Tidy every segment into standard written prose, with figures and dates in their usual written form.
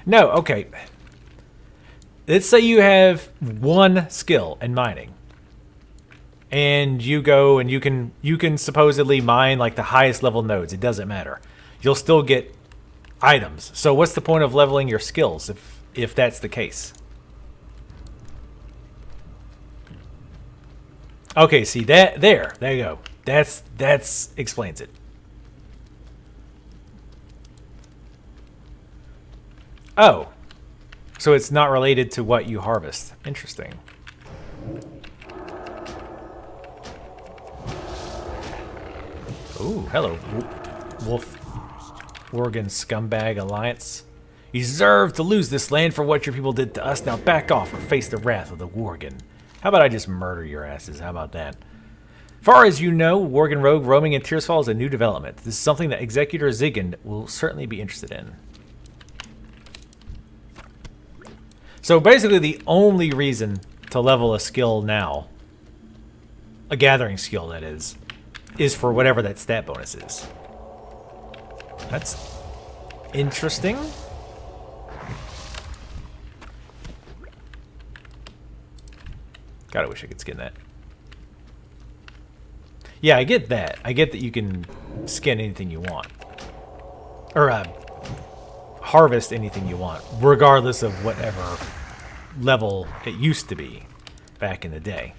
No, okay. Let's say you have one skill in mining. And you go and you can supposedly mine like the highest level nodes. It doesn't matter. You'll still get items. So what's the point of leveling your skills if that's the case? Okay, see that there you go. That's explains it. Oh. So it's not related to what you harvest. Interesting. Ooh, hello, Wolf Wargan scumbag alliance. You deserve to lose this land for what your people did to us. Now back off or face the wrath of the Wargan. How about I just murder your asses? How about that? Far as you know, Worgan Rogue roaming in Tearsfall is a new development. This is something that Executor Zigand will certainly be interested in. So basically the only reason to level a skill now, a gathering skill that is for whatever that stat bonus is. That's interesting. God, I wish I could skin that. Yeah, I get that. I get that you can skin anything you want. Or harvest anything you want, regardless of whatever level it used to be back in the day.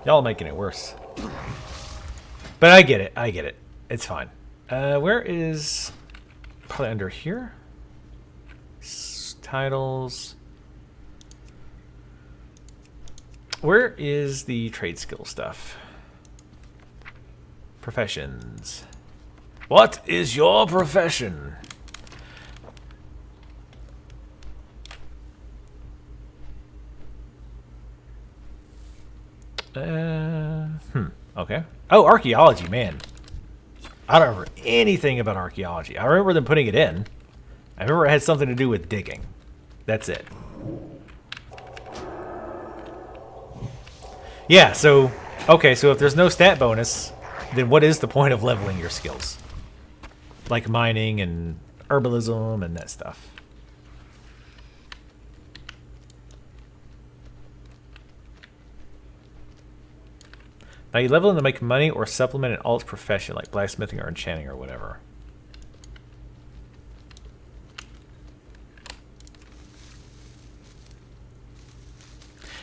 Y'all making it worse. But I get it. I get it. It's fine. Where is... Probably under here? Titles. Where is the trade skill stuff? Professions. What is your profession? Okay. Oh, archaeology, man. I don't remember anything about archaeology. I remember them putting it in. I remember it had something to do with digging. That's it. Yeah, so... Okay, so if there's no stat bonus, then what is the point of leveling your skills? Like mining and herbalism and that stuff. Now you level them to make money or supplement an alt profession like blacksmithing or enchanting or whatever.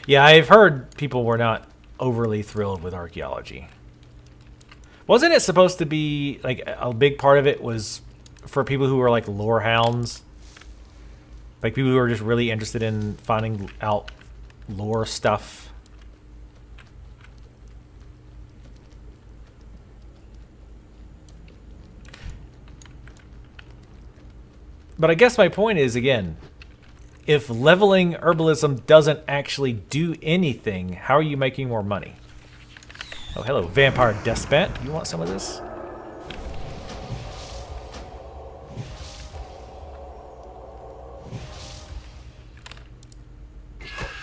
Yeah, I've heard people were not overly thrilled with archaeology. Wasn't it supposed to be, like, a big part of it was for people who were like lore hounds? Like people who are just really interested in finding out lore stuff? But I guess my point is, again, if leveling herbalism doesn't actually do anything, how are you making more money? Oh, hello, Vampire Despot. You want some of this?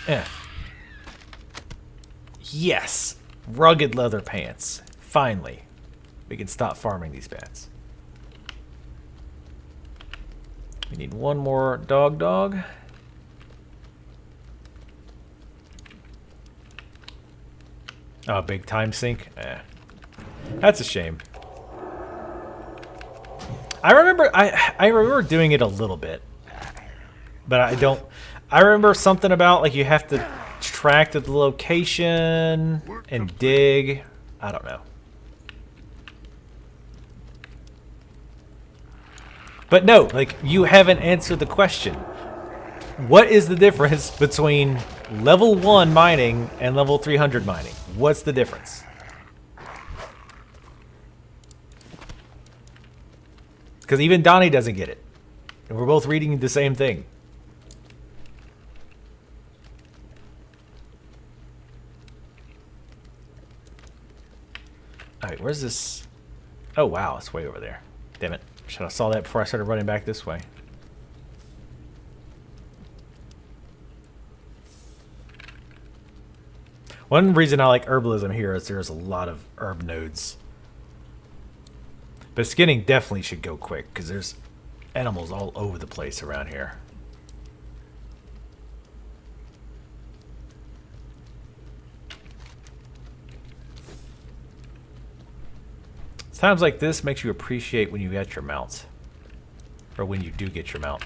Yeah. Yes! Rugged leather pants. Finally. We can stop farming these bats. We need one more dog. Oh, big time sink? That's a shame. I remember doing it a little bit. But I don't... I remember something about, like, you have to track to the location and dig. I don't know. But no, like, you haven't answered the question. What is the difference between level 1 mining and level 300 mining? What's the difference? Because even Donnie doesn't get it. And we're both reading the same thing. Alright, where's this? Oh, wow, it's way over there. Damn it. Should have saw that before I started running back this way. One reason I like herbalism here is there's a lot of herb nodes. But skinning definitely should go quick because there's animals all over the place around here. Times like this makes you appreciate when you get your mounts. Or when you do get your mount.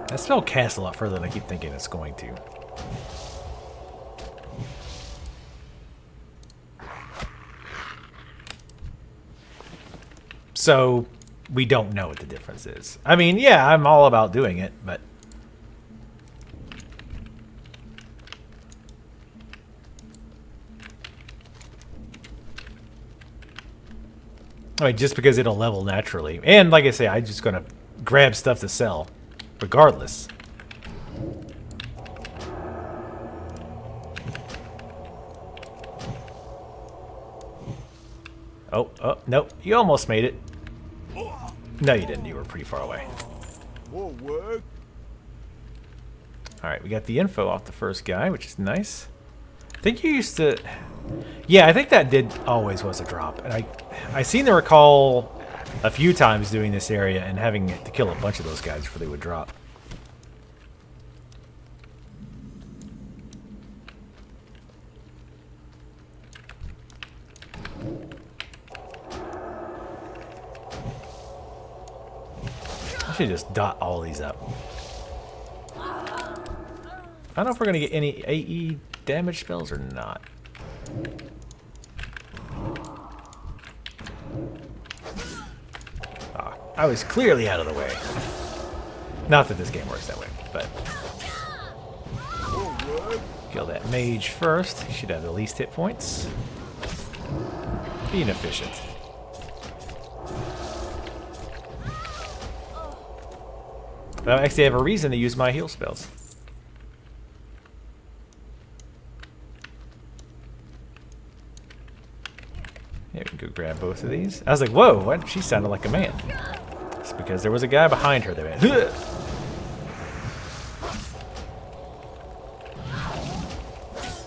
That spell casts a lot further than I keep thinking it's going to. So, we don't know what the difference is. I mean, yeah, I'm all about doing it, but... I mean, just because it'll level naturally. And, like I say, I'm just going to grab stuff to sell, regardless. Oh, nope. You almost made it. No, you didn't. You were pretty far away. Alright, we got the info off the first guy, which is nice. I think you used to... Yeah, I think that did always was a drop. And I seem to recall a few times doing this area and having to kill a bunch of those guys before they would drop. I should just dot all these up. I don't know if we're going to get any AE damage spells or not. I was clearly out of the way. Not that this game works that way, but... Kill that mage first. He should have the least hit points. Being efficient. I actually have a reason to use my heal spells. Yeah, we can go grab both of these. I was like, whoa, what? She sounded like a man. It's because there was a guy behind her that went, huh!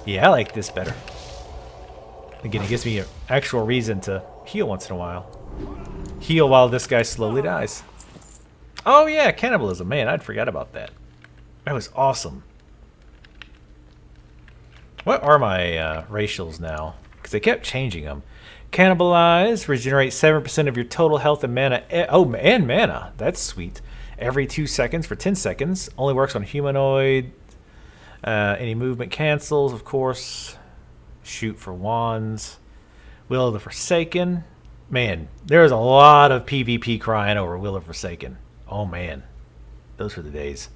Yeah, I like this better. Again, it gives me an actual reason to heal once in a while. Heal while this guy slowly dies. Oh yeah, cannibalism. Man, I'd forgot about that. That was awesome. What are my racials now? Because they kept changing them. Cannibalize, regenerate 7% of your total health and mana. Oh, and mana. That's sweet. Every 2 seconds for 10 seconds. Only works on humanoid. Any movement cancels, of course. Shoot for wands. Will of the Forsaken. Man, there's a lot of PvP crying over Will of Forsaken. Oh man, those were the days.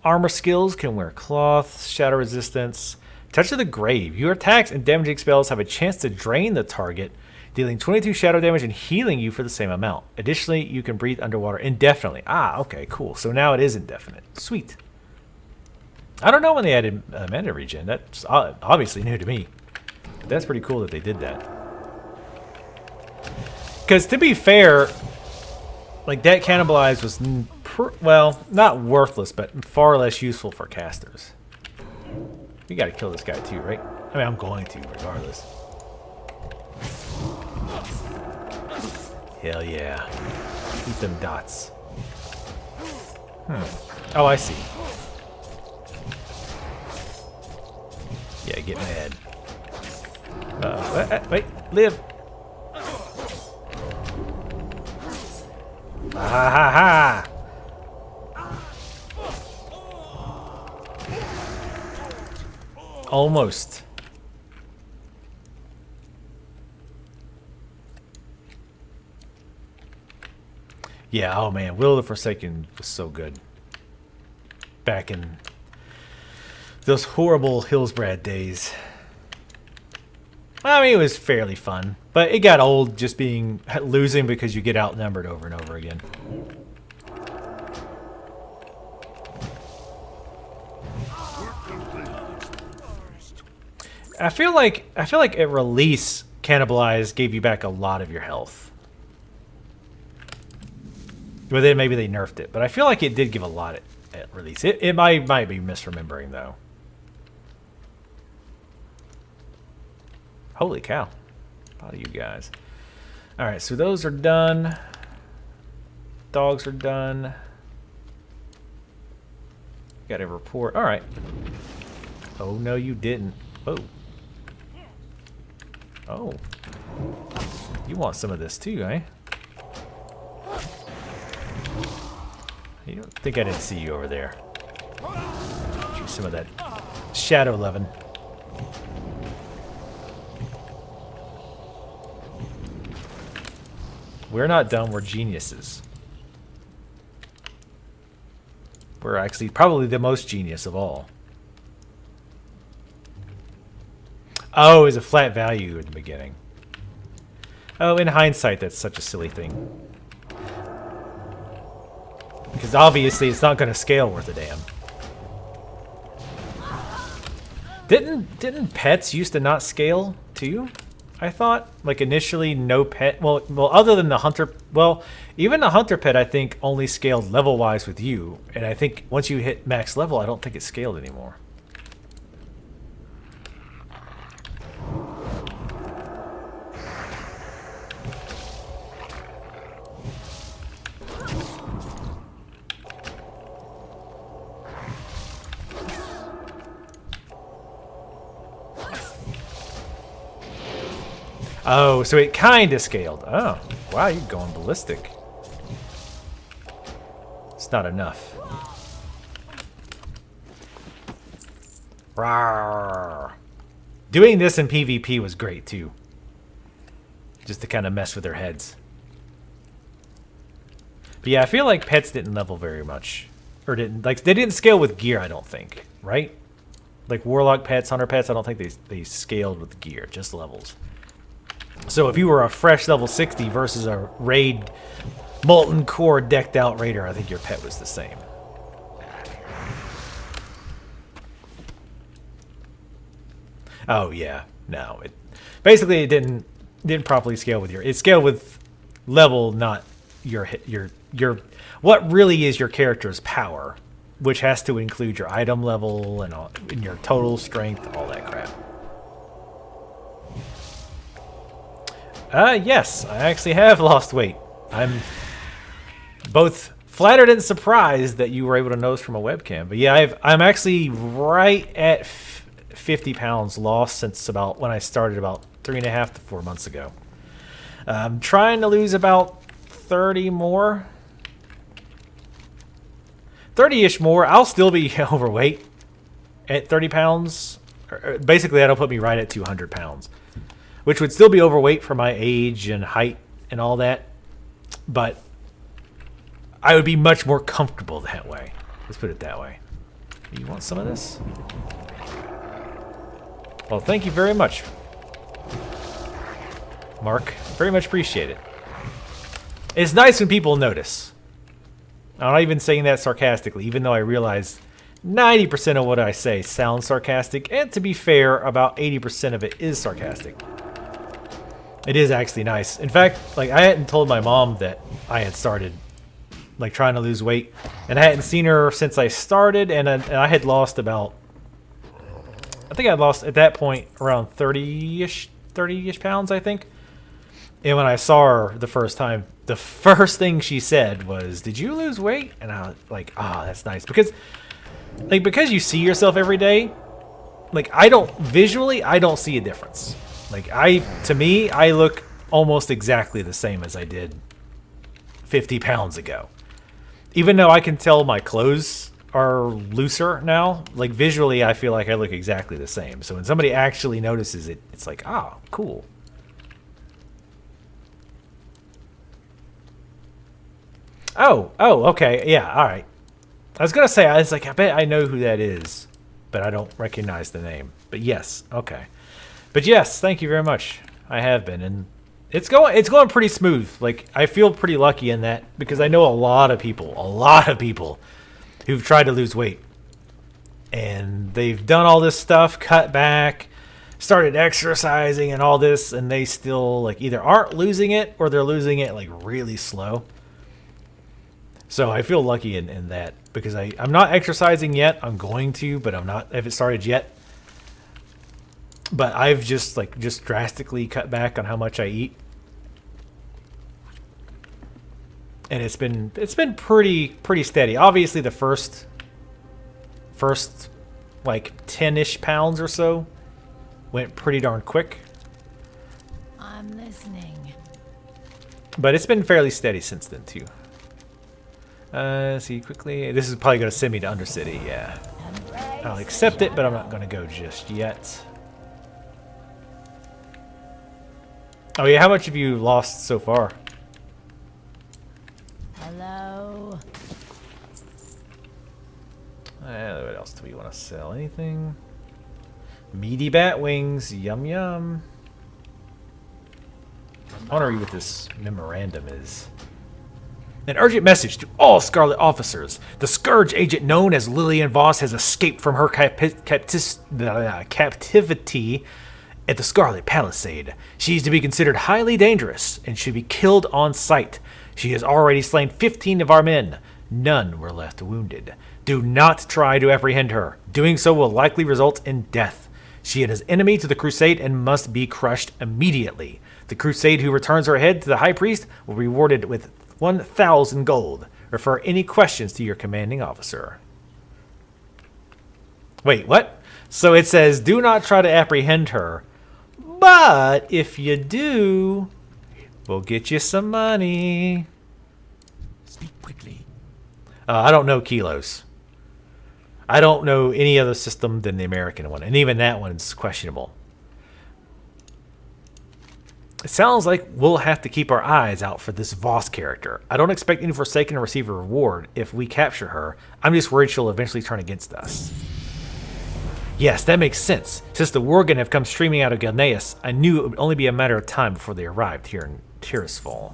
Armor skills can wear cloth, shadow resistance, touch of the grave. Your attacks and damaging spells have a chance to drain the target, dealing 22 shadow damage and healing you for the same amount. Additionally, you can breathe underwater indefinitely. Ah, okay, cool. So now it is indefinite. Sweet. I don't know when they added mana regen. That's obviously new to me. But that's pretty cool that they did that. Because to be fair, like that cannibalize was, well, not worthless, but far less useful for casters. We gotta kill this guy too, right? I mean, I'm going to, regardless. Hell yeah. Eat them dots. Oh, I see. Yeah, get mad. Wait, live. Ha ha ha! Almost. Yeah, oh man, Will of the Forsaken was so good. Back in those horrible Hillsbrad days. I mean, it was fairly fun, but it got old just losing because you get outnumbered over and over again. I feel like at release, Cannibalize gave you back a lot of your health. But then maybe they nerfed it, but I feel like it did give a lot at release. It might be misremembering though. Holy cow. A lot of you guys. Alright, so those are done. Dogs are done. Got a report. Alright. Oh, no, you didn't. Oh. Oh. You want some of this too, eh? You don't think I didn't see you over there. Get you some of that shadow lovin'. We're not done, we're geniuses. We're actually probably the most genius of all. Oh, it was a flat value in the beginning. Oh, in hindsight, that's such a silly thing. Because obviously it's not going to scale worth a damn. Didn't pets used to not scale too? I thought, like initially no pet. Well, other than the hunter. Well, even the hunter pet I think only scaled level wise with you, and I think once you hit max level, I don't think it scaled anymore. Oh, so it kind of scaled. Oh, wow, you're going ballistic. It's not enough. Rawr. Doing this in PvP was great, too. Just to kind of mess with their heads. But yeah, I feel like pets didn't level very much. Or didn't, like, they didn't scale with gear, I don't think. Right? Like Warlock pets, Hunter pets, I don't think they scaled with gear, just levels. So if you were a fresh level 60 versus a raid molten core decked out raider, I think your pet was the same. Oh yeah, no. Basically it didn't properly scale with it scaled with level, not your what really is your character's power, which has to include your item level and your total strength, all that crap. Yes, I actually have lost weight. I'm both flattered and surprised that you were able to notice from a webcam. But yeah, I'm actually right at 50 pounds lost since about when I started about 3.5 to 4 months ago. I'm trying to lose about 30 more. 30-ish more. I'll still be overweight at 30 pounds. Basically, that'll put me right at 200 pounds. Which would still be overweight for my age and height and all that. But I would be much more comfortable that way. Let's put it that way. You want some of this? Well, thank you very much, Mark. Very much appreciate it. It's nice when people notice. I'm not even saying that sarcastically, even though I realize 90% of what I say sounds sarcastic. And to be fair, about 80% of it is sarcastic. It is actually nice. In fact, like I hadn't told my mom that I had started like trying to lose weight, and I hadn't seen her since I started, and I had lost about, I think I lost at that point around 30-ish pounds, I think. And when I saw her the first time, the first thing she said was, "Did you lose weight?" And I was like, "Ah, oh, that's nice," because you see yourself every day. Like I don't see a difference. Like to me, I look almost exactly the same as I did 50 pounds ago. Even though I can tell my clothes are looser now, like visually, I feel like I look exactly the same. So when somebody actually notices it, it's like, ah, cool. Oh, okay, yeah, all right. I was gonna say, I was like, I bet I know who that is, but I don't recognize the name. But yes, okay. But yes, thank you very much. I have been, and it's going pretty smooth. Like I feel pretty lucky in that because I know a lot of people who've tried to lose weight, and they've done all this stuff, cut back, started exercising and all this, and they still like either aren't losing it or they're losing it like really slow. So I feel lucky in that because I'm not exercising yet. I'm going to, but I'm not. I haven't started yet. But I've just drastically cut back on how much I eat. And it's been pretty steady. Obviously the first like 10-ish pounds or so went pretty darn quick. I'm listening. But it's been fairly steady since then too. See quickly. This is probably going to send me to Undercity, yeah. I'll accept it, but I'm not going to go just yet. Oh yeah, how much have you lost so far? Hello. What else do we want to sell? Anything? Meaty bat wings, yum yum. I want to read what this memorandum is. An urgent message to all Scarlet officers. The Scourge agent known as Lillian Voss has escaped from her captivity at the Scarlet Palisade. She is to be considered highly dangerous and should be killed on sight. She has already slain 15 of our men. None were left wounded. Do not try to apprehend her. Doing so will likely result in death. She is an enemy to the Crusade and must be crushed immediately. The Crusade who returns her head to the High Priest will be rewarded with 1,000 gold. Refer any questions to your commanding officer. Wait, what? So it says, do not try to apprehend her. But if you do, we'll get you some money. Speak quickly. I don't know kilos. I don't know any other system than the American one. And even that one's questionable. It sounds like we'll have to keep our eyes out for this Voss character. I don't expect any Forsaken to receive a reward if we capture her. I'm just worried she'll eventually turn against us. Yes, that makes sense. Since the Worgan have come streaming out of Gilneas, I knew it would only be a matter of time before they arrived here in Tirisfal.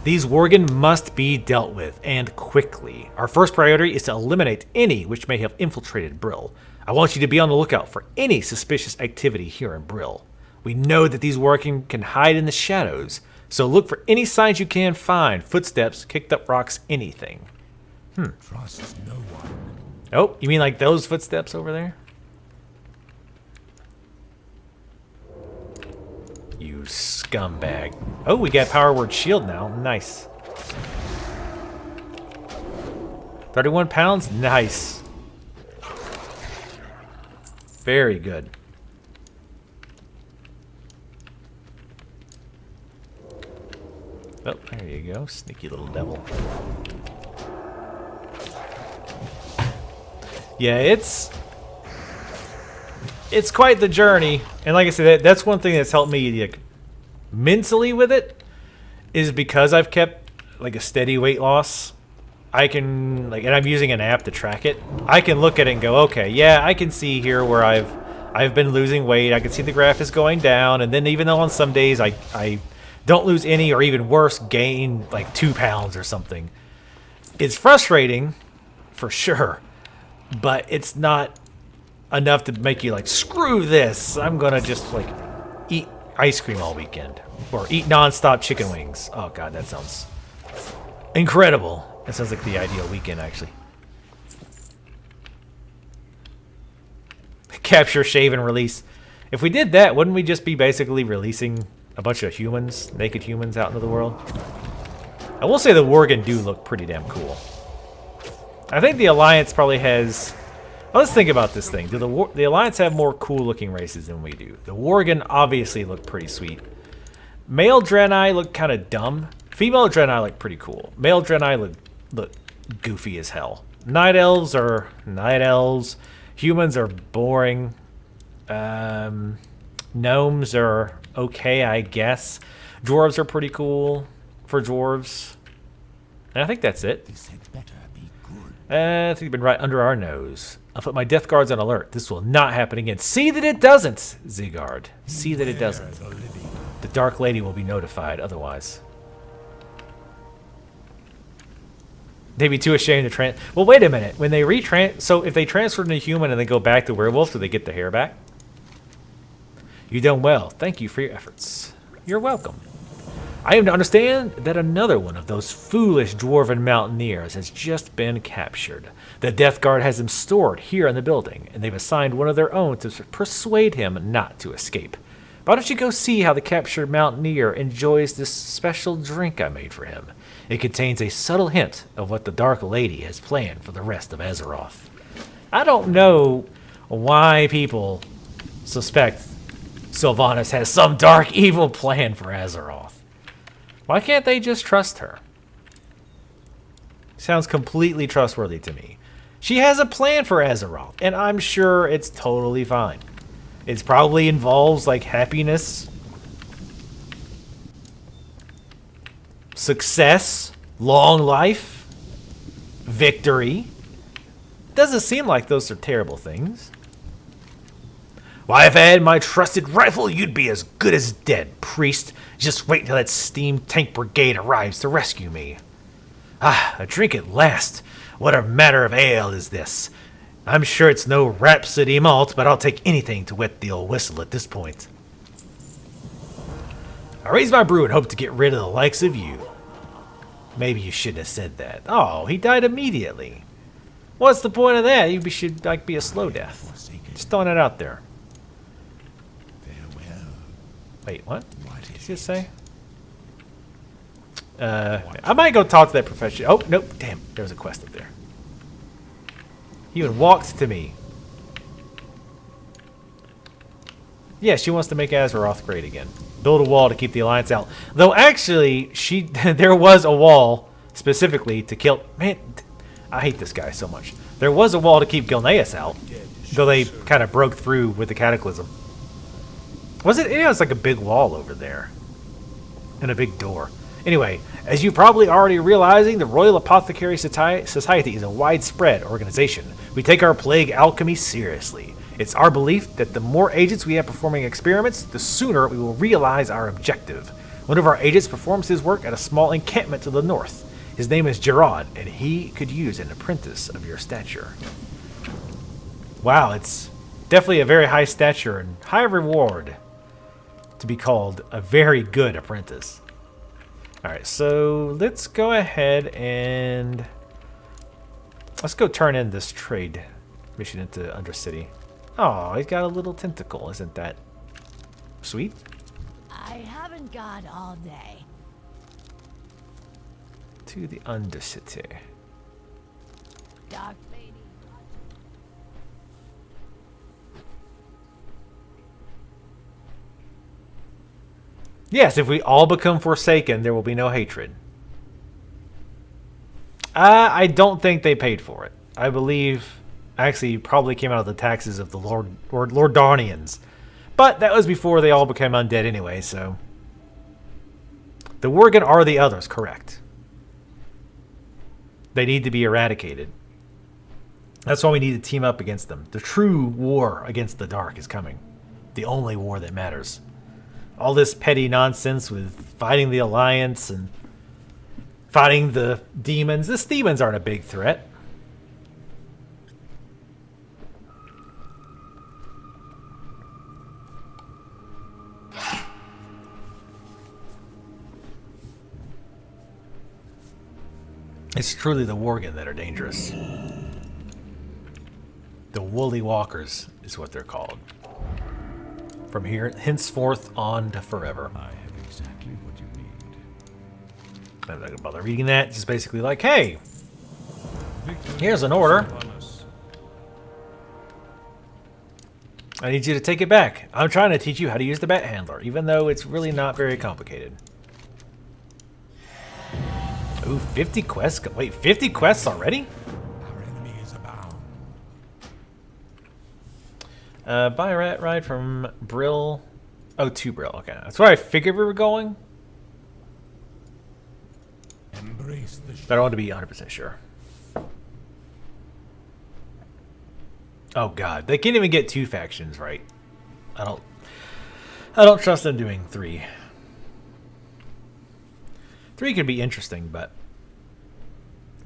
These Worgan must be dealt with, and quickly. Our first priority is to eliminate any which may have infiltrated Brill. I want you to be on the lookout for any suspicious activity here in Brill. We know that these Worgan can hide in the shadows, so look for any signs you can find. Footsteps, kicked up rocks, anything. Trust no one. Oh, you mean like those footsteps over there? You scumbag. Oh, we got Power Word Shield now. Nice. 31 pounds? Nice. Very good. Oh, there you go. Sneaky little devil. Yeah, it's quite the journey. And like I said, that's one thing that's helped me like, mentally with it, is because I've kept like a steady weight loss. I can, like, and I'm using an app to track it. I can look at it and go, okay, yeah, I can see here where I've been losing weight. I can see the graph is going down. And then even though on some days I don't lose any, or even worse, gain like 2 pounds or something. It's frustrating, for sure, but it's not enough to make you like, screw this. I'm gonna just like eat ice cream all weekend, or eat non-stop chicken wings. Oh god, that sounds incredible. That sounds like the ideal weekend, actually. Capture, shave, and release. If we did that, wouldn't we just be basically releasing a bunch of humans, naked humans, out into the world? I will say the Worgan do look pretty damn cool. I think the Alliance probably has... Well, let's think about this thing. Do the Alliance have more cool-looking races than we do? The Worgan obviously look pretty sweet. Male Draenei look kind of dumb. Female Draenei look pretty cool. Male Draenei look goofy as hell. Night Elves are Night Elves. Humans are boring. Gnomes are okay, I guess. Dwarves are pretty cool for dwarves. And I think that's it. This had better be good. I think you've been right under our nose. I'll put my death guards on alert. This will not happen again. See that it doesn't, Zigard. See that it doesn't. The Dark Lady will be notified otherwise. They'd be too ashamed to Well, wait a minute. When they so if they transfer into human and they go back to werewolf, do they get the hair back? You done well. Thank you for your efforts. You're welcome. I am to understand that another one of those foolish dwarven mountaineers has just been captured. The Death Guard has him stored here in the building, and they've assigned one of their own to persuade him not to escape. Why don't you go see how the captured mountaineer enjoys this special drink I made for him? It contains a subtle hint of what the Dark Lady has planned for the rest of Azeroth. I don't know why people suspect Sylvanas has some dark evil plan for Azeroth. Why can't they just trust her? Sounds completely trustworthy to me. She has a plan for Azeroth, and I'm sure it's totally fine. It probably involves, like, happiness, success, long life, victory. Doesn't seem like those are terrible things. Why, if I had my trusted rifle, you'd be as good as dead, priest. Just wait until that steam tank brigade arrives to rescue me. Ah, a drink at last. What a matter of ale is this. I'm sure it's no Rhapsody malt, but I'll take anything to wet the old whistle at this point. I raise my brew and hope to get rid of the likes of you. Maybe you shouldn't have said that. Oh, he died immediately. What's the point of that? You should like be a slow death. Just throwing it out there. Wait, what? What did he just say? I might go talk to that professional. Oh, nope. Damn, there was a quest up there. He even walked to me. Yeah, she wants to make Azeroth great again. Build a wall to keep the Alliance out. Though actually, there was a wall specifically to kill... Man, I hate this guy so much. There was a wall to keep Gilneas out. Though they kind of broke through with the Cataclysm. Was it? Yeah, it was like a big wall over there. And a big door. Anyway, as you're probably already realizing, the Royal Apothecary Society is a widespread organization. We take our plague alchemy seriously. It's our belief that the more agents we have performing experiments, the sooner we will realize our objective. One of our agents performs his work at a small encampment to the north. His name is Gerard, and he could use an apprentice of your stature. Wow, it's definitely a very high stature and high reward to be called a very good apprentice. Alright, so let's go ahead and let's go turn in this trade mission into Undercity. Oh, he's got a little tentacle. Isn't that sweet? I haven't got all day. To the Undercity. Dark Lady. Yes, if we all become Forsaken, there will be no hatred. I don't think they paid for it. I believe, actually, probably came out of the taxes of the Lordanians. But that was before they all became undead anyway, so... The Worgan are the others, correct. They need to be eradicated. That's why we need to team up against them. The true war against the dark is coming. The only war that matters. All this petty nonsense with fighting the Alliance and fighting the demons. The demons aren't a big threat. It's truly the Worgan that are dangerous. The Woolly Walkers is what they're called. From here, henceforth on to forever. I have exactly what you need. I'm not going to bother reading that. It's just basically like, hey, here's an order. I need you to take it back. I'm trying to teach you how to use the bat handler, even though it's really not very complicated. Ooh, 50 quests. Wait, 50 quests already? Our enemy is abound. Buy a rat ride from Brill. Oh, to Brill. Okay, that's where I figured we were going. Embrace the But I want to be 100% sure. Oh God, they can't even get 2 factions right. I don't trust them doing 3. 3 could be interesting, but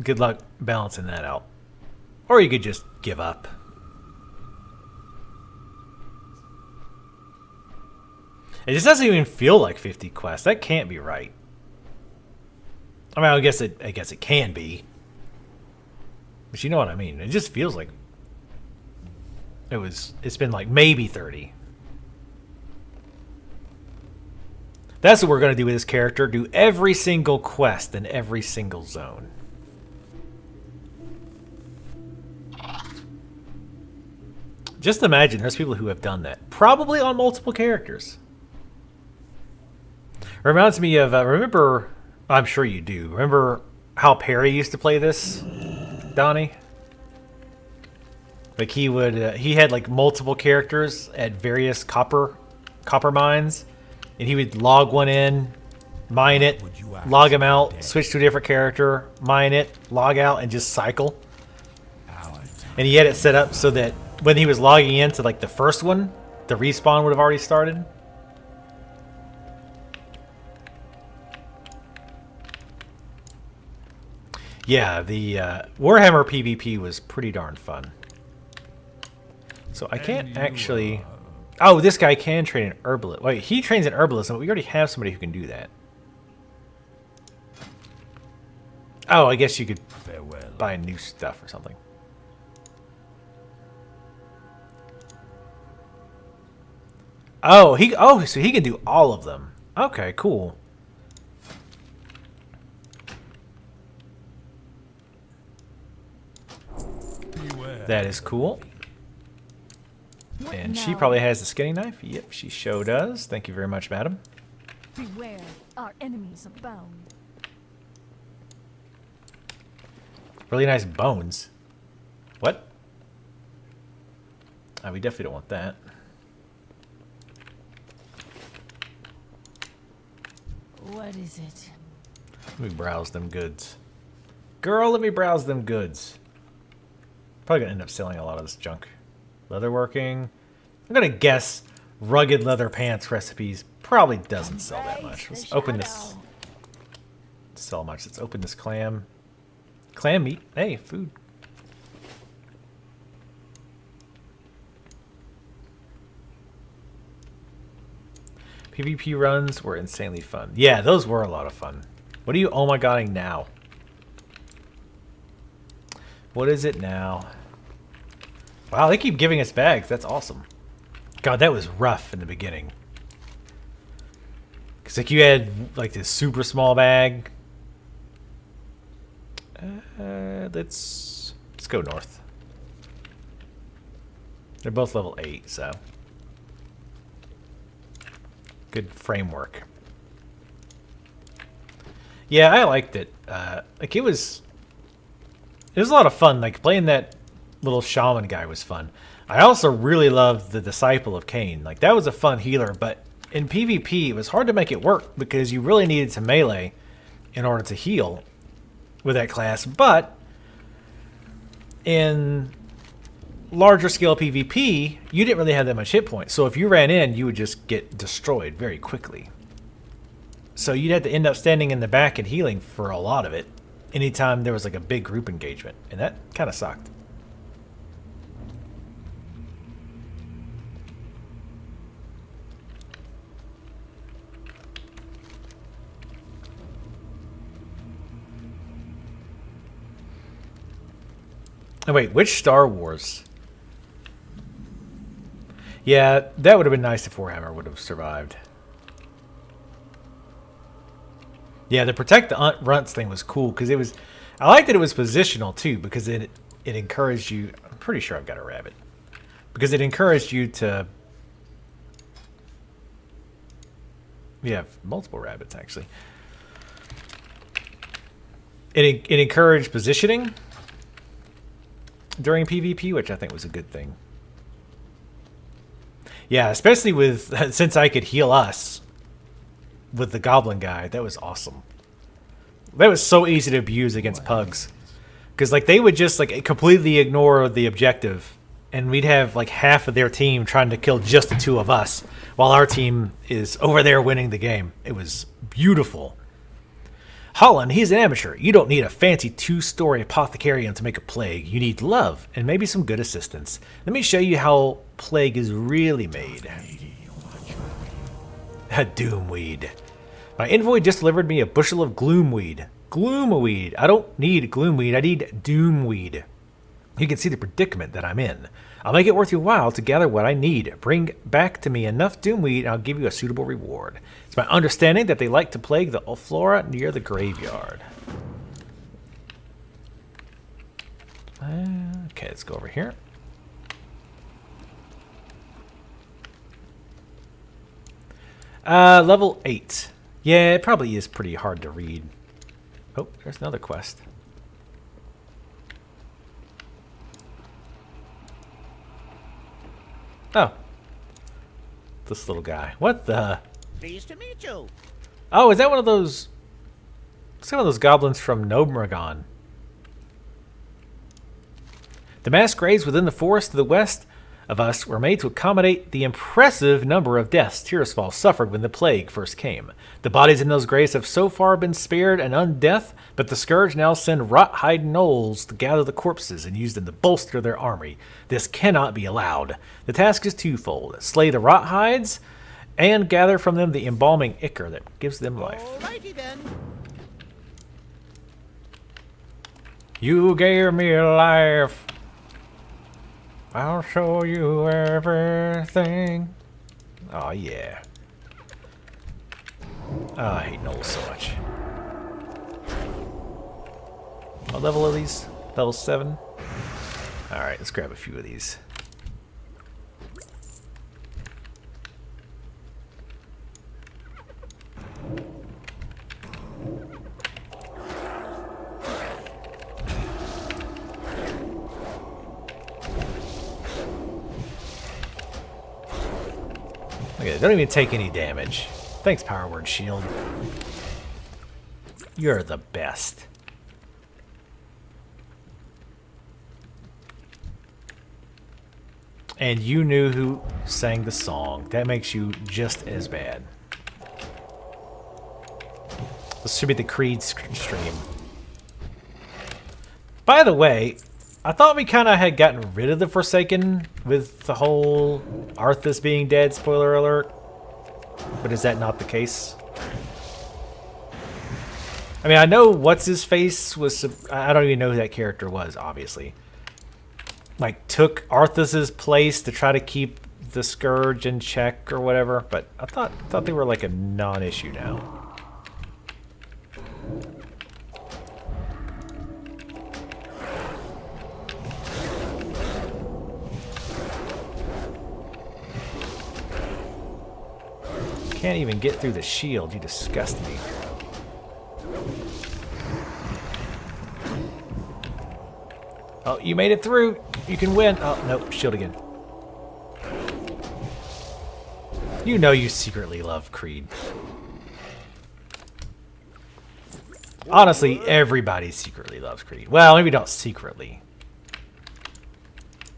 good luck balancing that out. Or you could just give up. It just doesn't even feel like 50 quests. That can't be right. I mean, I guess it can be. But you know what I mean. It just feels like it's been like maybe 30. That's what we're going to do with this character. Do every single quest in every single zone. Just imagine there's people who have done that. Probably on multiple characters. Reminds me of, remember, I'm sure you do. Remember how Perry used to play this, Donnie? Like he had like multiple characters at various copper mines. And he would log one in, mine it, log him out, switch to a different character, mine it, log out, and just cycle. And he had it set up so that when he was logging into like the first one, the respawn would have already started. Yeah, the Warhammer PVP was pretty darn fun. So I can't actually... Oh, this guy can train an herbalist. Wait, he trains an herbalist, but we already have somebody who can do that. Oh, I guess you could buy new stuff or something. Oh, so he can do all of them. Okay, cool. That is cool. And she probably has the skinning knife. Yep, she sure does. Thank you very much, madam. Beware, our enemies abound. Really nice bones. What? Oh, we definitely don't want that. What is it? Let me browse them goods. Girl, let me browse them goods. Probably gonna end up selling a lot of this junk. Leatherworking. I'm gonna guess rugged leather pants recipes probably doesn't sell that much. Let's open this. Sell much. Let's open this clam. Clam meat. Hey, food. PvP runs were insanely fun. Yeah, those were a lot of fun. What are you oh my godding now? What is it now? Wow, they keep giving us bags. That's awesome. God, that was rough in the beginning. Because like you had like this super small bag. Let's go north. They're both level 8, so good framework. Yeah, I liked it. Like it was a lot of fun. Like playing that little shaman guy was fun. I also really loved the Disciple of Cain. Like that was a fun healer, but in PvP it was hard to make it work because you really needed to melee in order to heal with that class. But in larger scale PvP, you didn't really have that much hit points. So if you ran in, you would just get destroyed very quickly. So you'd have to end up standing in the back and healing for a lot of it anytime there was like a big group engagement. And that kind of sucked. Oh, wait, which Star Wars? Yeah, that would have been nice if Warhammer would have survived. Yeah, the Protect the Runts thing was cool because it was... I liked that it was positional too because it encouraged you... I'm pretty sure I've got a rabbit. Because it encouraged you to... We have multiple rabbits actually. It encouraged positioning during PvP, which I think was a good thing. Yeah, especially with since I could heal us with the goblin guy. That was awesome. That was so easy to abuse against pugs. Because like they would just like completely ignore the objective and we'd have like half of their team trying to kill just the two of us while our team is over there winning the game. It was beautiful. Holland, he's an amateur. You don't need a fancy 2-story apothecarium to make a plague. You need love and maybe some good assistance. Let me show you how plague is really made. A doomweed. My envoy just delivered me a bushel of gloomweed. Gloomweed. I don't need Gloomweed. I need Doomweed. You can see the predicament that I'm in. I'll make it worth your while to gather what I need. Bring back to me enough Doomweed and I'll give you a suitable reward. It's my understanding that they like to plague the flora near the graveyard. Okay, let's go over here. Level 8. Yeah, it probably is pretty hard to read. Oh, there's another quest. Oh. This little guy. What the? Pleased to meet you. Oh, is that one of those... It's one of those goblins from Nobragon. The mass graves within the forest to the west of us were made to accommodate the impressive number of deaths Tirisfal suffered when the plague first came. The bodies in those graves have so far been spared an undeath, but the Scourge now send rot-hide gnolls to gather the corpses and use them to bolster their army. This cannot be allowed. The task is twofold. Slay the rot-hides and gather from them the embalming ichor that gives them life. Alrighty then. You gave me life. I'll show you everything. Oh, yeah. Oh, I hate gnolls so much. What level are these? Level 7? Alright, let's grab a few of these. Okay, don't even take any damage. Thanks, Power Word Shield. You're the best. And you knew who sang the song. That makes you just as bad. This should be the Creed stream. By the way, I thought we kind of had gotten rid of the Forsaken with the whole Arthas being dead, spoiler alert. But is that not the case? I mean, I know what's-his-face was... I don't even know who that character was, obviously. Like, took Arthas's place to try to keep the Scourge in check or whatever. But I thought they were like a non-issue now. Can't even get through the shield. You disgust me. Oh, you made it through. You can win. Oh, nope. Shield again. You know you secretly love Creed. Honestly, everybody secretly loves Creed. Well, maybe not secretly.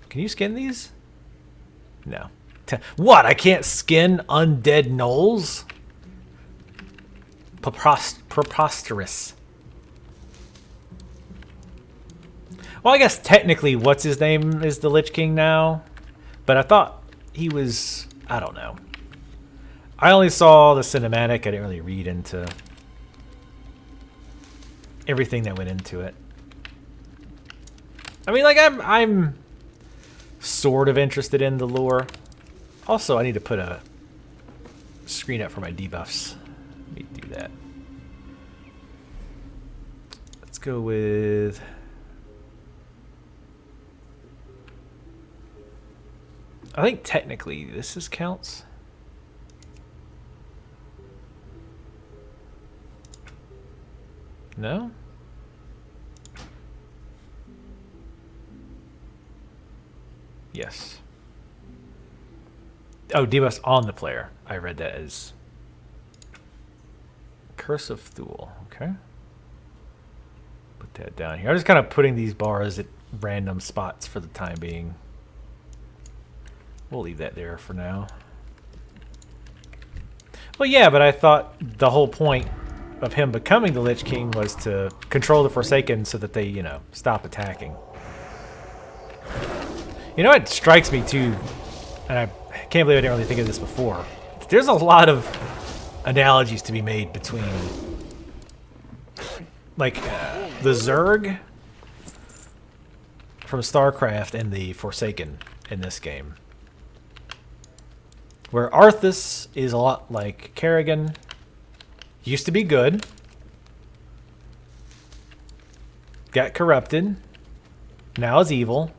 Can you skin these? No. What? I can't skin undead gnolls? Preposterous. Well, I guess technically what's his name is the Lich King now. But I thought he was... I don't know. I only saw the cinematic. I didn't really read into everything that went into it. I mean, like, I'm sort of interested in the lore. Also, I need to put a screen up for my debuffs. Let me do that. Let's go with... I think technically this counts. No? Yes. Oh, debuffs on the player. I read that as Curse of Thule. Okay. Put that down here. I'm just kind of putting these bars at random spots for the time being. We'll leave that there for now. Well, yeah, but I thought the whole point of him becoming the Lich King was to control the Forsaken so that they, you know, stop attacking. You know what strikes me too, and I can't believe I didn't really think of this before. There's a lot of analogies to be made between like the Zerg from StarCraft and the Forsaken in this game. Where Arthas is a lot like Kerrigan. Used to be good. Got corrupted. Now is evil.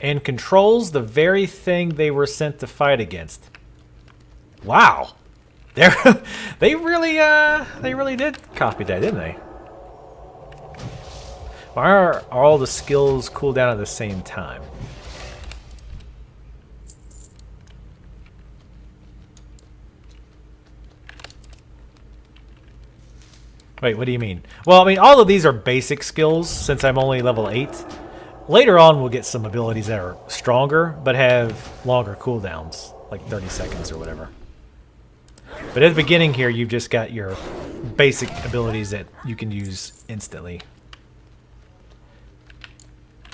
And controls the very thing they were sent to fight against. Wow. They really did copy that, didn't they? Why are all the skills cool down at the same time? Wait, what do you mean? Well, I mean, all of these are basic skills since I'm only level 8. Later on, we'll get some abilities that are stronger, but have longer cooldowns, like 30 seconds or whatever. But at the beginning here, you've just got your basic abilities that you can use instantly.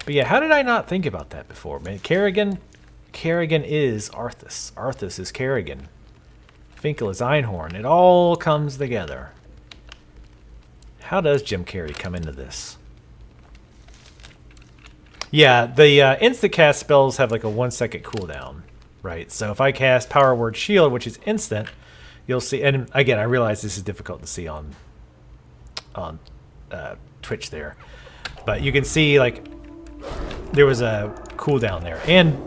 But yeah, how did I not think about that before, man? Kerrigan is Arthas. Arthas is Kerrigan. Finkel is Einhorn. It all comes together. How does Jim Carrey come into this? Yeah, the insta-cast spells have like a 1-second cooldown, right? So if I cast Power Word Shield, which is instant, you'll see, and again, I realize this is difficult to see on Twitch there, but you can see like there was a cooldown there,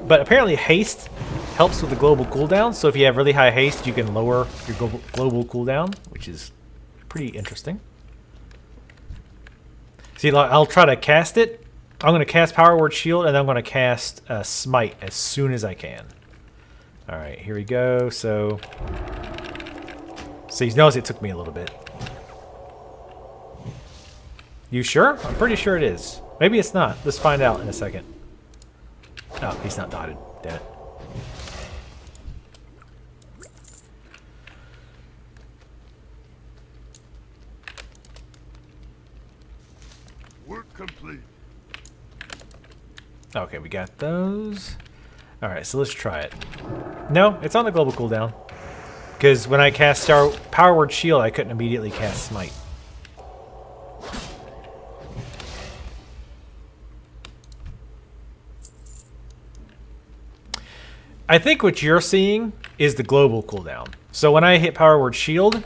but apparently haste helps with the global cooldown. So if you have really high haste, you can lower your global cooldown, which is pretty interesting. See, I'll try to cast it. I'm going to cast Power Word Shield, and then I'm going to cast Smite as soon as I can. All right, here we go. So you notice it took me a little bit. You sure? I'm pretty sure it is. Maybe it's not. Let's find out in a second. Oh, he's not dotted. Damn it. Work complete. Okay, we got those. All right, so let's try it. No, it's on the global cooldown. Because when I cast Power Word Shield, I couldn't immediately cast Smite. I think what you're seeing is the global cooldown. So when I hit Power Word Shield,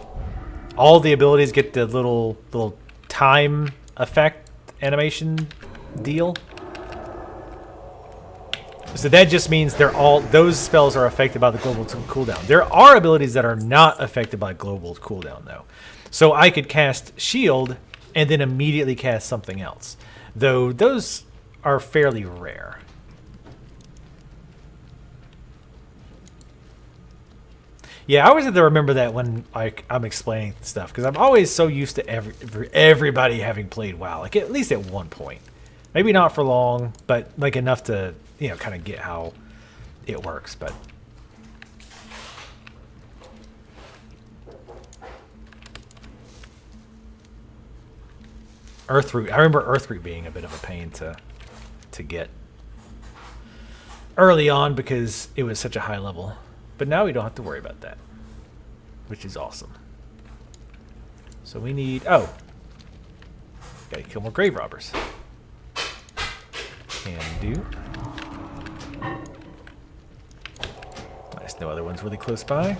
all the abilities get the little time effect animation deal. So that just means those spells are affected by the global cooldown. There are abilities that are not affected by global cooldown though. So I could cast Shield and then immediately cast something else. Though those are fairly rare. Yeah, I always have to remember that when I'm explaining stuff, because I'm always so used to everybody having played WoW, like at least at one point. Maybe not for long, but like enough to, you know, kind of get how it works. But Earthroot, I remember Earthroot being a bit of a pain to get early on because it was such a high level. But now we don't have to worry about that, which is awesome. So we need... Oh! Gotta kill more grave robbers. Can do. Nice, no other ones really close by.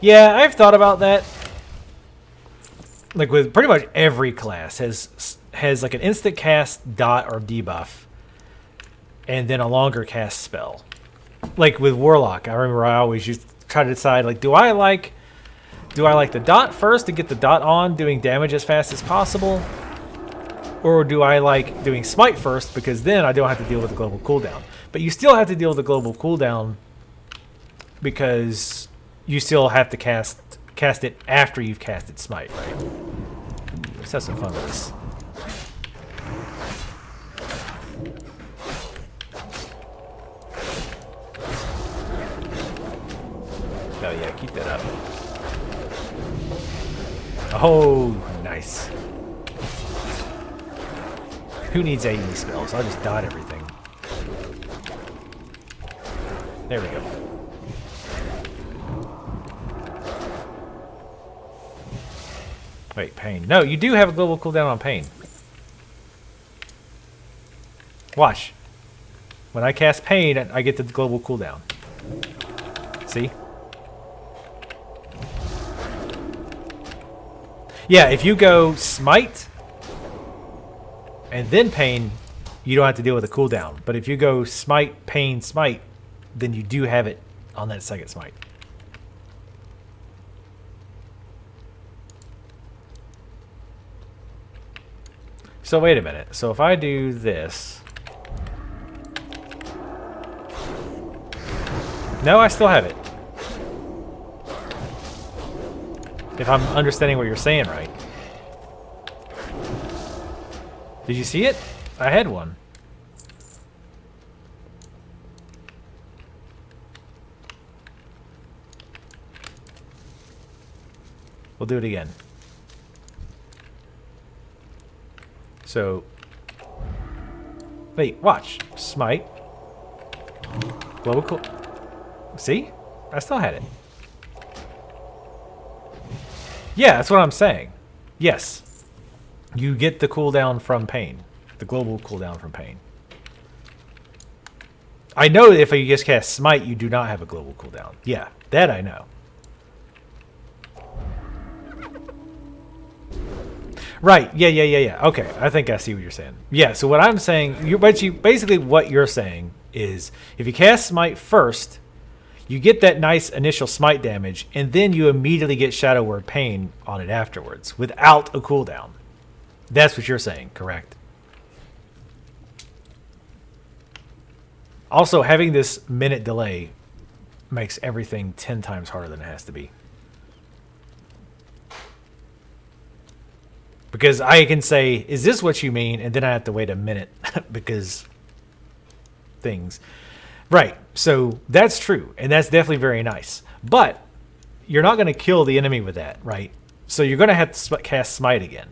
Yeah, I've thought about that. Like with pretty much every class has like an instant cast dot or debuff, and then a longer cast spell. Like with Warlock, I remember I always used to try to decide, like, do I like the dot first to get the dot on, doing damage as fast as possible? Or do I like doing Smite first, because then I don't have to deal with the global cooldown? But you still have to deal with the global cooldown because you still have to cast it after you've casted Smite, right? Let's have some fun with this. Oh yeah, keep that up. Oh, nice. Who needs AE spells? I'll just dot everything. There we go. Wait, pain. No, you do have a global cooldown on pain. Watch. When I cast pain, I get the global cooldown. See? Yeah, if you go smite and then pain, you don't have to deal with the cooldown. But if you go smite, pain, smite, then you do have it on that second smite. So wait a minute. So if I do this... No, I still have it. If I'm understanding what you're saying right. Did you see it? I had one. We'll do it again. So, wait, watch. Smite. Global cool. See? I still had it. Yeah, that's what I'm saying. Yes. You get the cooldown from pain. The global cooldown from pain. I know that if you just cast smite, you do not have a global cooldown. Yeah, that I know. Right, yeah. Okay, I think I see what you're saying. Yeah, so what I'm saying, basically what you're saying is, if you cast smite first, you get that nice initial smite damage, and then you immediately get Shadow Word Pain on it afterwards, without a cooldown. That's what you're saying, correct? Also, having this minute delay makes everything 10 times harder than it has to be. Because I can say, is this what you mean? And then I have to wait a minute because things. Right, so that's true, and that's definitely very nice. But you're not going to kill the enemy with that, right? So you're going to have to cast Smite again.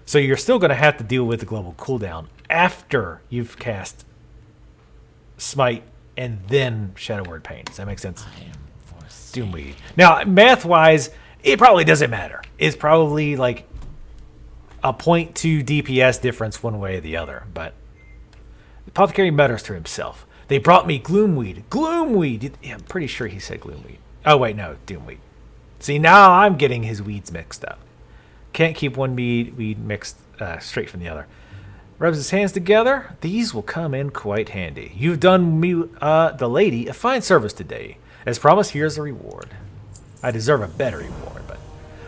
So you're still going to have to deal with the global cooldown after you've cast Smite and then Shadow Word Pain. Does that make sense? Doomweed. Now, math-wise, it probably doesn't matter. It's probably like a 0.2 DPS difference one way or the other, but the Apothecary mutters to himself. They brought me Gloomweed. Gloomweed! Yeah, I'm pretty sure he said Gloomweed. Oh, wait, no, Doomweed. See, now I'm getting his weeds mixed up. Can't keep one weed mixed straight from the other. Rubs his hands together. These will come in quite handy. You've done me, the lady, a fine service today. As promised, here's the reward. I deserve a better reward, but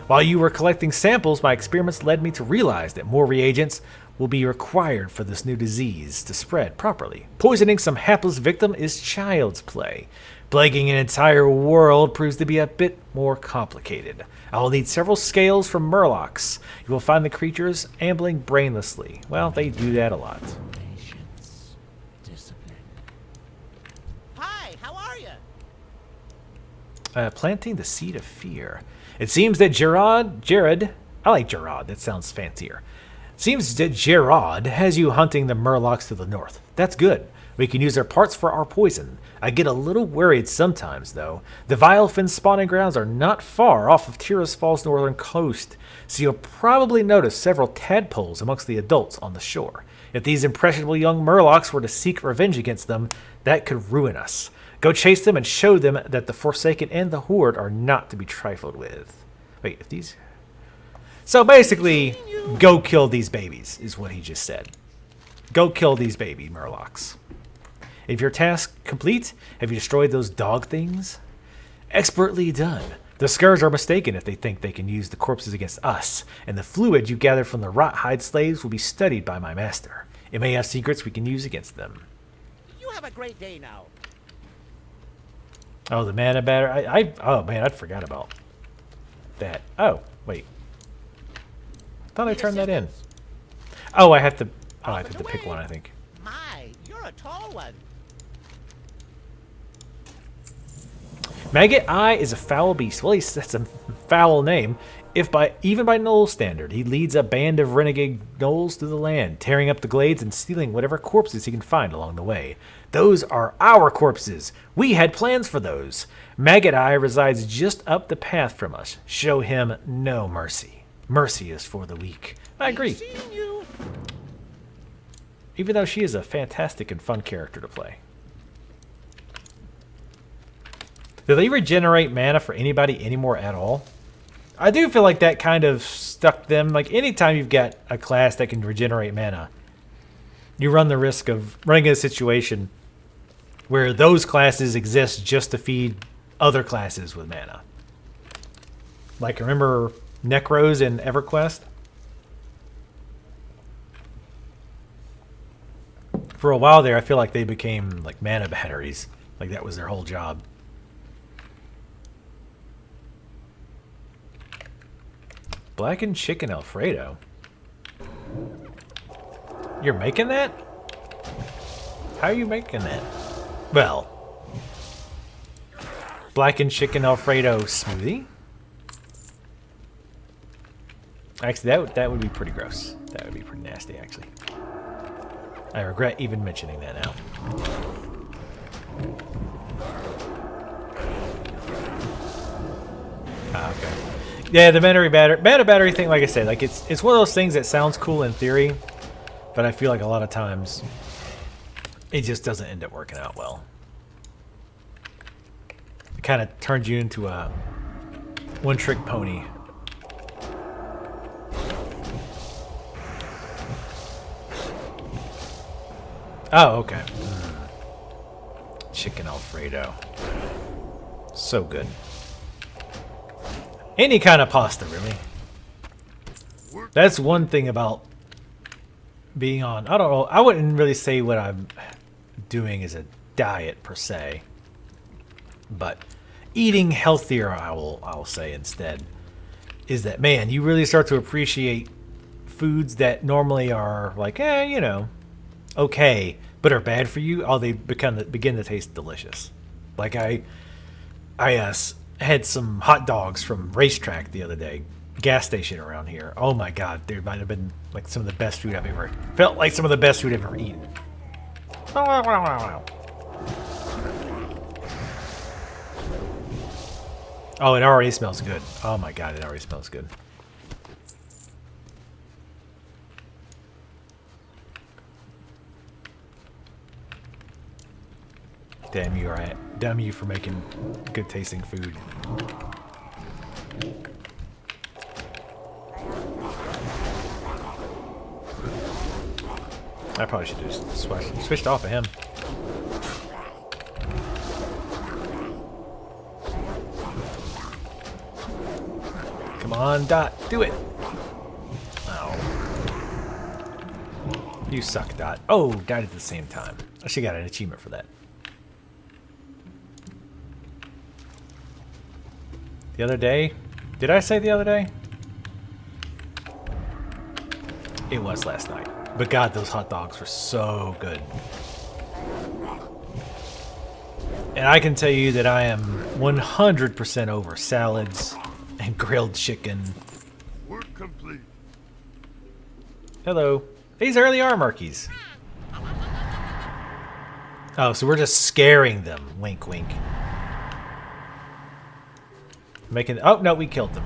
while you were collecting samples, my experiments led me to realize that more reagents will be required for this new disease to spread properly. Poisoning some hapless victim is child's play. Plaguing an entire world proves to be a bit more complicated. I will need several scales from Murlocs. You will find the creatures ambling brainlessly. Well, they do that a lot. Patience. Discipline. Hi, how are you? Planting the seed of fear. It seems that Jared, I like Gerard, that sounds fancier. Seems that Gerard has you hunting the Murlocs to the north. That's good. We can use their parts for our poison. I get a little worried sometimes, though. The Vilefin spawning grounds are not far off of Tirisfal's northern coast, so you'll probably notice several tadpoles amongst the adults on the shore. If these impressionable young Murlocs were to seek revenge against them, that could ruin us. Go chase them and show them that the Forsaken and the Horde are not to be trifled with. Wait, if these... So basically, go kill these babies, is what he just said. Go kill these baby Murlocs. If your task complete, have you destroyed those dog things? Expertly done. The Scourge are mistaken if they think they can use the corpses against us, and the fluid you gathered from the rot-hide slaves will be studied by my master. It may have secrets we can use against them. You have a great day now. Oh, the mana batter. Oh man, I forgot about that. Oh, wait. I thought I turned that in. Oh, I have to. Oh, I have to pick one, I think. My, you're a tall one. Maggot Eye is a foul beast. Well, that's a foul name. Even by Gnoll standard, he leads a band of renegade Gnolls through the land, tearing up the glades and stealing whatever corpses he can find along the way. Those are our corpses. We had plans for those. Maggot Eye resides just up the path from us. Show him no mercy. Mercy is for the weak. I agree. Seeing you. Even though she is a fantastic and fun character to play. Do they regenerate mana for anybody anymore at all? I do feel like that kind of stuck them. Like anytime you've got a class that can regenerate mana, you run the risk of running in a situation where those classes exist just to feed other classes with mana. Like remember Necros in EverQuest? For a while there, I feel like they became like mana batteries. Like that was their whole job. Blackened chicken Alfredo. You're making that? How are you making that? Well, blackened chicken Alfredo smoothie. Actually, that would be pretty gross. That would be pretty nasty, actually. I regret even mentioning that now. Ah, okay. Yeah, the mana battery thing, like I said, like it's one of those things that sounds cool in theory, but I feel like a lot of times it just doesn't end up working out well. It kind of turns you into a one-trick pony. Oh, okay. Chicken Alfredo. So good. Any kind of pasta, really. That's one thing about being on... I don't know. I wouldn't really say what I'm doing is a diet, per se. But eating healthier, I'll say instead, is that, man, you really start to appreciate foods that normally are like, you know, okay, but are bad for you. Oh, they begin to taste delicious. Like I had some hot dogs from Racetrack the other day, gas station around here. Oh my god, they might have been like some of the best food I've ever felt like some of the best food I've ever eaten. Oh, it already smells good. Oh my god, it already smells good. Damn you, right? Damn you for making good tasting food. I probably should have just switched off of him. Come on, Dot, do it. Oh. You suck, Dot. Oh, died at the same time. I should have got an achievement for that. The other day? Did I say the other day? It was last night. But god, those hot dogs were so good. And I can tell you that I am 100% over salads and grilled chicken. Work complete. Hello. These really are Murkies. Oh, so we're just scaring them. Wink, wink. Making... Oh, no, we killed them.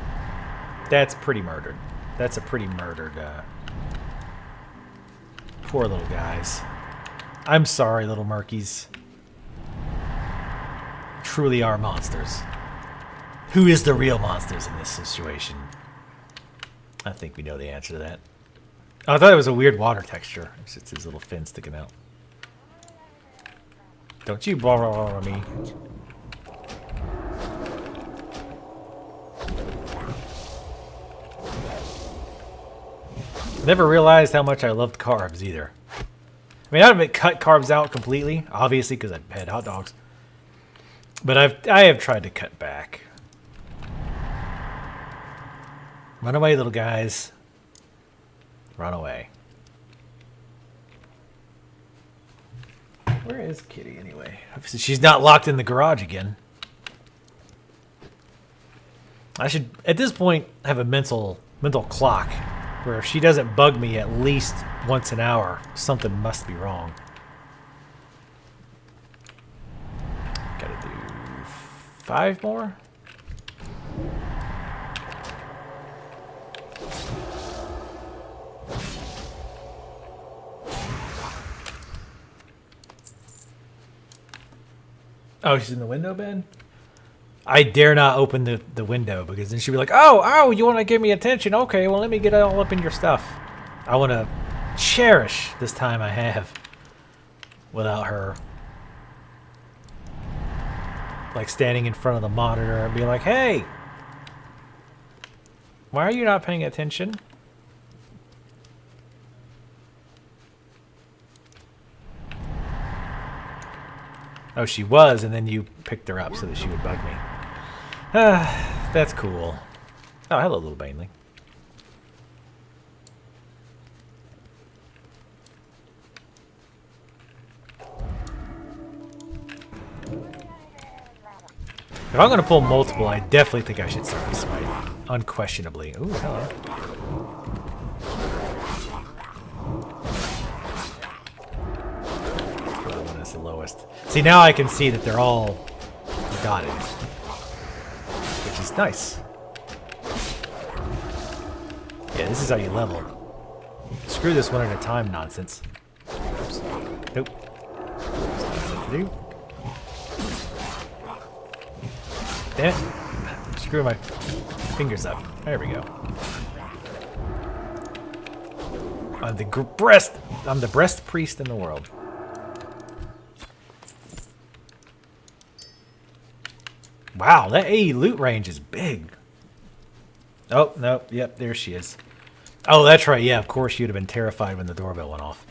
That's pretty murdered. That's a pretty murdered... Poor little guys. I'm sorry, little Murkies. Truly are monsters. Who is the real monsters in this situation? I think we know the answer to that. Oh, I thought it was a weird water texture. It's just his little fin sticking out. Don't you blah me. Never realized how much I loved carbs either. I mean, I haven't cut carbs out completely, obviously, because I've had hot dogs. But I have tried to cut back. Run away, little guys. Run away. Where is Kitty anyway? She's not locked in the garage again. I should, at this point, have a mental clock where if she doesn't bug me at least once an hour, something must be wrong. Gotta do 5 more? Oh, she's in the window, Ben? I dare not open the window because then she'd be like, oh, you want to give me attention? Okay, well, let me get all up in your stuff. I want to cherish this time I have without her. Like standing in front of the monitor and be like, hey, why are you not paying attention? Oh, she was, and then you picked her up so that she would bug me. That's cool. Oh, hello, little Bainley. If I'm going to pull multiple, I definitely think I should start with Smite. Unquestionably. Ooh, hello. The one that's the lowest. See, now I can see that they're all dotted, which is nice. Yeah, this is how you level. Screw this one at a time nonsense. Oops. Nope. That's not what to do. Damn it. Screw my fingers up. There we go. I'm the breast priest in the world. Wow, that AE loot range is big. Oh, no. Yep, there she is. Oh, that's right. Yeah, of course you'd have been terrified when the doorbell went off.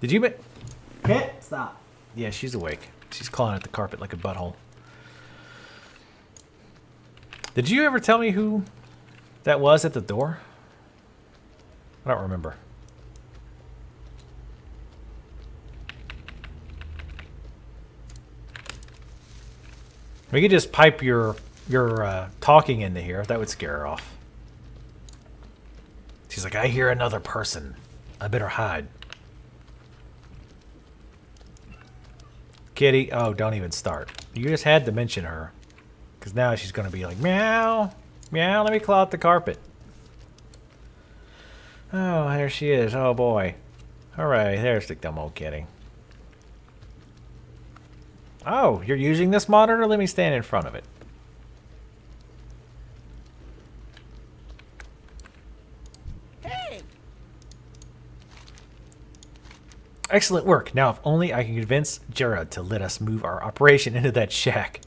Did you... Can't stop. Yeah, she's awake. She's clawing at the carpet like a butthole. Did you ever tell me who that was at the door? I don't remember. We could just pipe your talking into here. That would scare her off. She's like, I hear another person. I better hide. Kitty, oh, don't even start. You just had to mention her. Because now she's going to be like, meow, meow, let me claw out the carpet. Oh, there she is. Oh, boy. All right, there's the dumb old kitty. Oh, you're using this monitor? Let me stand in front of it. Hey! Excellent work. Now, if only I can convince Jera to let us move our operation into that shack.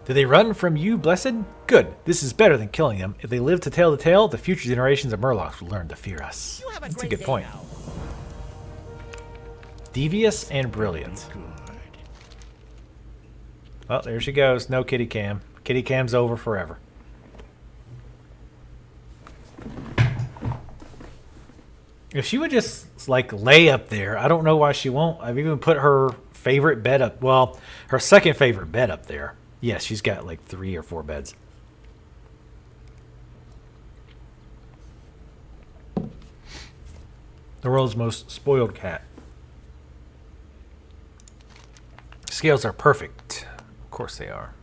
Do they run from you, blessed? Good. This is better than killing them. If they live to tell the tale, the future generations of Murlocs will learn to fear us. You have That's a great good day point. now. Devious and brilliant. Well, there she goes. No kitty cam. Kitty cam's over forever. If she would just, like, lay up there, I don't know why she won't. I've even put her favorite bed up. Well, her second favorite bed up there. Yes, she's got, like, 3 or 4 beds. The world's most spoiled cat. Scales are perfect. Of course they are.